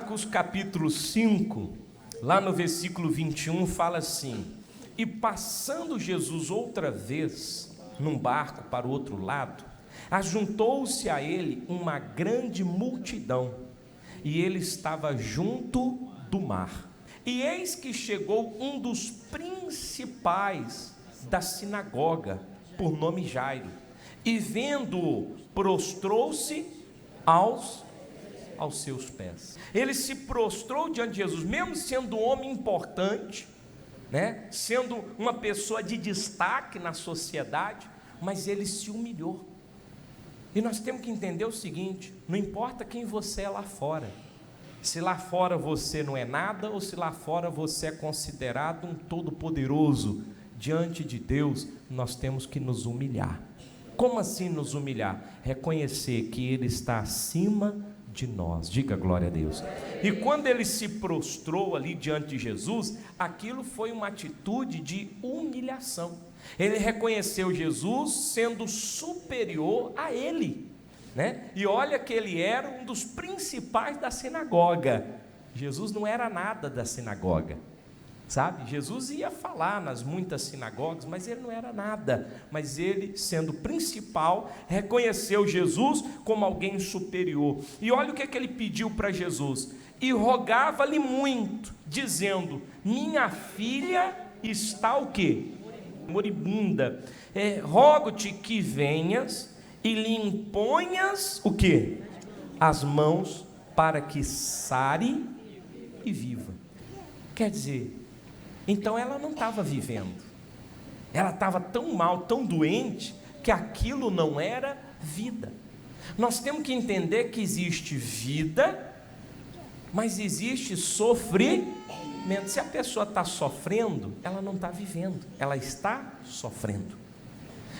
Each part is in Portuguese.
Marcos capítulo 5, lá no versículo 21, fala assim: e passando Jesus outra vez num barco para o outro lado, ajuntou-se a ele uma grande multidão, e ele estava junto do mar. E eis que chegou um dos principais da sinagoga, por nome Jairo, e vendo-o, prostrou-se aos seus pés. Ele se prostrou diante de Jesus, mesmo sendo um homem importante, né? Sendo uma pessoa de destaque na sociedade, mas ele se humilhou. E nós temos que entender o seguinte: não importa quem você é lá fora, se lá fora você não é nada, ou se lá fora você é considerado um todo-poderoso, diante de Deus nós temos que nos humilhar. Como assim nos humilhar? Reconhecer que Ele está acima de nós. Diga glória a Deus. E quando ele se prostrou ali diante de Jesus, aquilo foi uma atitude de humilhação. Ele reconheceu Jesus sendo superior a ele, né? E olha que ele era um dos principais da sinagoga. Jesus não era nada da sinagoga, sabe? Jesus ia falar nas muitas sinagogas, mas ele não era nada. Mas ele, sendo principal, reconheceu Jesus como alguém superior. E olha o que ele pediu para Jesus: e rogava-lhe muito, dizendo: minha filha está o quê? Moribunda. Rogo-te que venhas e lhe imponhas o quê? As mãos, para que sare e viva. Quer dizer, então ela não estava vivendo, ela estava tão mal, tão doente, que aquilo não era vida. Nós temos que entender que existe vida, mas existe sofrimento. Se a pessoa está sofrendo, ela não está vivendo, ela está sofrendo.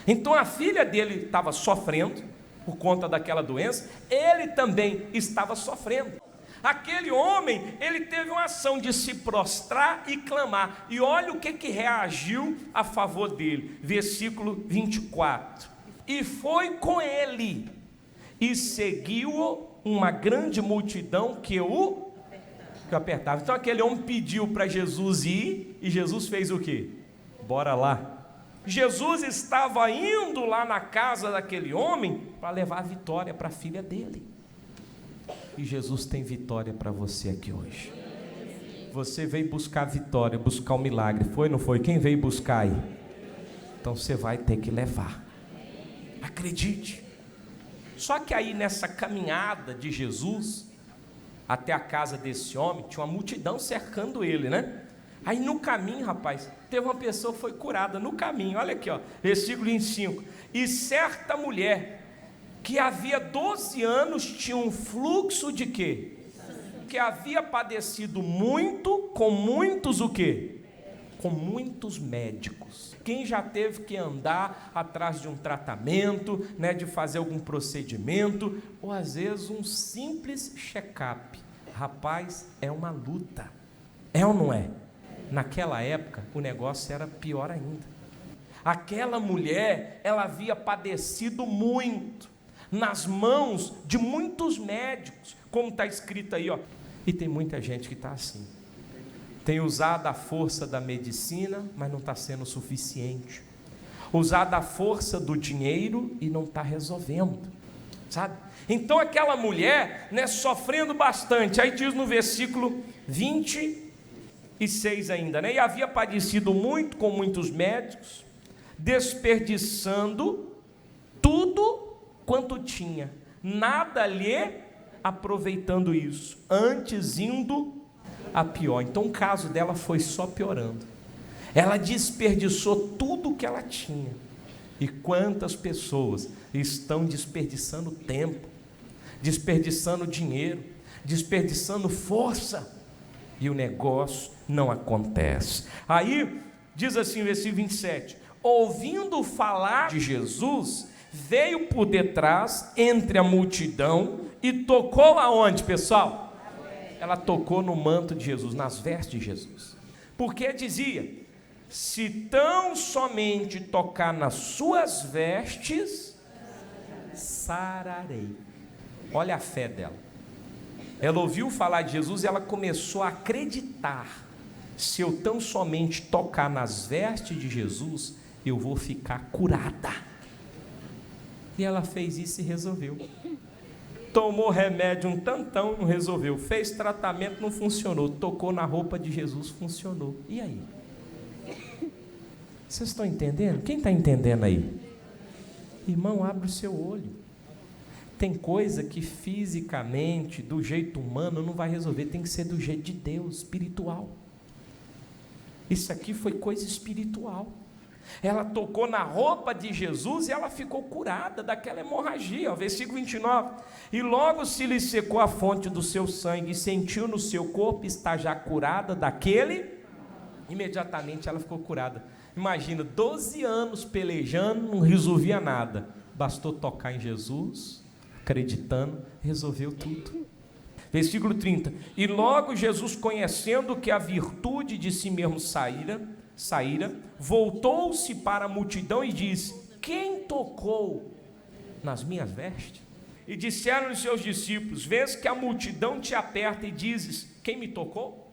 Então a filha dele estava sofrendo por conta daquela doença, ele também estava sofrendo. Aquele homem, ele teve uma ação de se prostrar e clamar, e olha o que reagiu a favor dele, versículo 24: e foi com ele, e seguiu-o uma grande multidão que o apertava. Então aquele homem pediu para Jesus ir, e Jesus fez o quê? Bora lá. Jesus estava indo lá na casa daquele homem para levar a vitória para a filha dele. E Jesus tem vitória para você aqui hoje. Você veio buscar vitória, buscar o milagre, foi ou não foi? Quem veio buscar aí? Então você vai ter que levar. Acredite. Só que aí nessa caminhada de Jesus até a casa desse homem, tinha uma multidão cercando ele, né? Aí no caminho, rapaz, teve uma pessoa que foi curada no caminho. Olha aqui, ó, versículo 25. E certa mulher que havia 12 anos tinha um fluxo de quê? Que havia padecido muito, com muitos o quê? Com muitos médicos. Quem já teve que andar atrás de um tratamento, né, de fazer algum procedimento, ou às vezes um simples check-up. Rapaz, é uma luta. É ou não é? Naquela época, o negócio era pior ainda. Aquela mulher, ela havia padecido muito, nas mãos de muitos médicos, como está escrito aí, ó. E tem muita gente que está assim, tem usado a força da medicina, mas não está sendo suficiente, usado a força do dinheiro e não está resolvendo, sabe? Então aquela mulher, né, sofrendo bastante. Aí diz no versículo 26 ainda, né? E havia padecido muito com muitos médicos, desperdiçando tudo quanto tinha, nada lhe aproveitando isso, antes indo a pior. Então o caso dela foi só piorando. Ela desperdiçou tudo que ela tinha. E quantas pessoas estão desperdiçando tempo, desperdiçando dinheiro, desperdiçando força, e o negócio não acontece. Aí diz assim, versículo 27: ouvindo falar de Jesus, veio por detrás, entre a multidão, e tocou aonde, pessoal? Ela tocou no manto de Jesus, nas vestes de Jesus, porque dizia: se tão somente tocar nas suas vestes, sararei. Olha a fé dela. Ela ouviu falar de Jesus e ela começou a acreditar: se eu tão somente tocar nas vestes de Jesus, eu vou ficar curada. E ela fez isso e resolveu. Tomou remédio um tantão, não resolveu. Fez tratamento, não funcionou. Tocou na roupa de Jesus, funcionou. E aí? Vocês estão entendendo? Quem está entendendo aí? Irmão, abre o seu olho. Tem coisa que fisicamente, do jeito humano, não vai resolver. Tem que ser do jeito de Deus, espiritual. Isso aqui foi coisa espiritual. Ela tocou na roupa de Jesus e ela ficou curada daquela hemorragia. Versículo 29. E logo se lhe secou a fonte do seu sangue e sentiu no seu corpo estar já curada daquele. Imediatamente ela ficou curada. Imagina, 12 anos pelejando, não resolvia nada. Bastou tocar em Jesus, acreditando, resolveu tudo. Versículo 30. E logo Jesus, conhecendo que a virtude de si mesmo saíra, voltou-se para a multidão e disse: quem tocou nas minhas vestes? E disseram os seus discípulos: vês que a multidão te aperta e dizes: quem me tocou?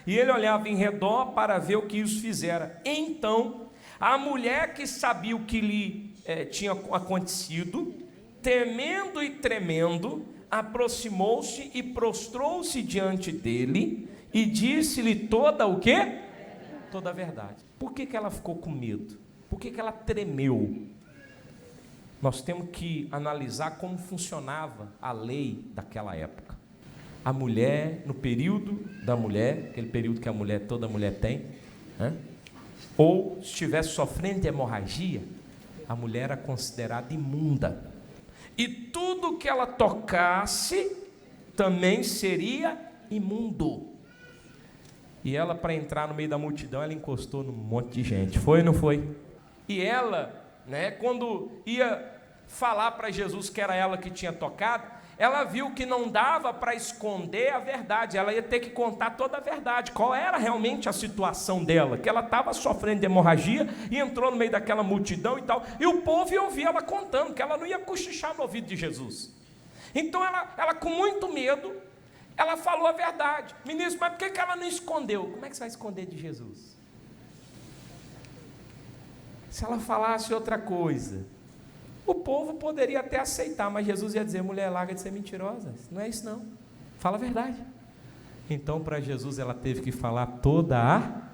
E ele olhava em redor para ver o que isso fizera. Então, a mulher que sabia o que lhe tinha acontecido, temendo e tremendo, aproximou-se e prostrou-se diante dele e disse-lhe toda o quê? Toda a verdade. Por que ela ficou com medo? Por que ela tremeu? Nós temos que analisar como funcionava a lei daquela época. A mulher, no período da mulher, aquele período que toda mulher tem, né? Ou se estivesse sofrendo de hemorragia, a mulher era considerada imunda. E tudo que ela tocasse também seria imundo. E ela, para entrar no meio da multidão, ela encostou num monte de gente. Foi ou não foi? E ela, quando ia falar para Jesus que era ela que tinha tocado, ela viu que não dava para esconder a verdade. Ela ia ter que contar toda a verdade. Qual era realmente a situação dela? Que ela estava sofrendo de hemorragia e entrou no meio daquela multidão e tal. E o povo ia ouvir ela contando, que ela não ia cochichar no ouvido de Jesus. Então ela com muito medo, ela falou a verdade. Ministro, mas por que ela não escondeu? Como é que você vai esconder de Jesus? Se ela falasse outra coisa, o povo poderia até aceitar, mas Jesus ia dizer: mulher, larga de ser mentirosa. Não é isso não, fala a verdade. Então, para Jesus, ela teve que falar toda a...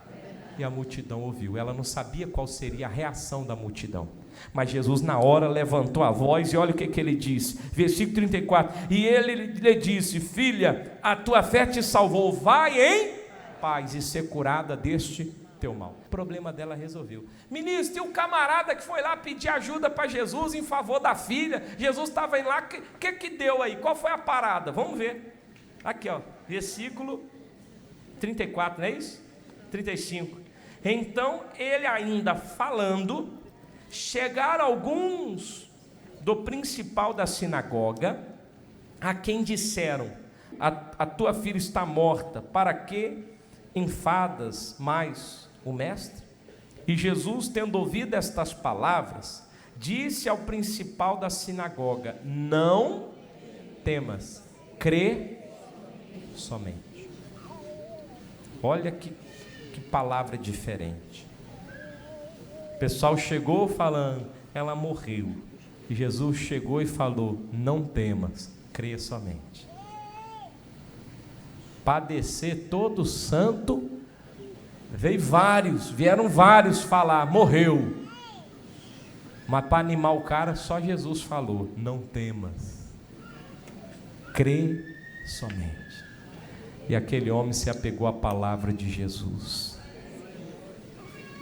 E a multidão ouviu. Ela não sabia qual seria a reação da multidão, mas Jesus na hora levantou a voz e olha o que ele disse, versículo 34, e ele lhe disse: filha, a tua fé te salvou, vai em paz e ser curada deste teu mal. O problema dela resolveu. Ministro, e o camarada que foi lá pedir ajuda para Jesus em favor da filha, Jesus estava indo lá, o que deu aí? Qual foi a parada? Vamos ver. Aqui, versículo 34, não é isso? 35. Então ele ainda falando, chegaram alguns do principal da sinagoga, a quem disseram: a tua filha está morta, para que enfadas mais o mestre? E Jesus, tendo ouvido estas palavras, disse ao principal da sinagoga: não temas, crê somente. Olha que palavra diferente. O pessoal chegou falando: ela morreu. E Jesus chegou e falou: não temas, crê somente. Padecer todo santo, vieram vários falar: morreu. Mas para animar o cara, só Jesus falou: não temas, crê somente. E aquele homem se apegou à palavra de Jesus,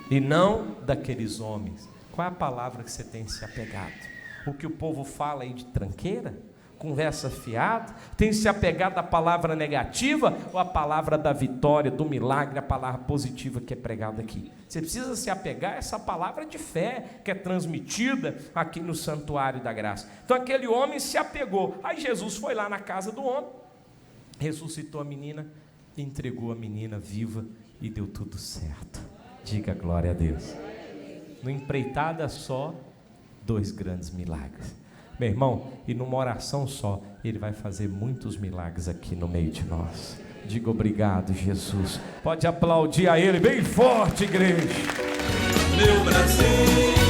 e não daqueles homens. Qual é a palavra que você tem se apegado? O que o povo fala aí de tranqueira? Conversa fiada? Tem se apegado à palavra negativa ou à palavra da vitória, do milagre, a palavra positiva que é pregada aqui? Você precisa se apegar a essa palavra de fé que é transmitida aqui no santuário da graça. Então aquele homem se apegou. Aí Jesus foi lá na casa do homem, ressuscitou a menina, entregou a menina viva e deu tudo certo. Diga glória a Deus. No empreitada só, 2 grandes milagres. Meu irmão, e numa oração só, Ele vai fazer muitos milagres aqui no meio de nós. Diga obrigado, Jesus. Pode aplaudir a Ele bem forte, igreja. Meu Brasil.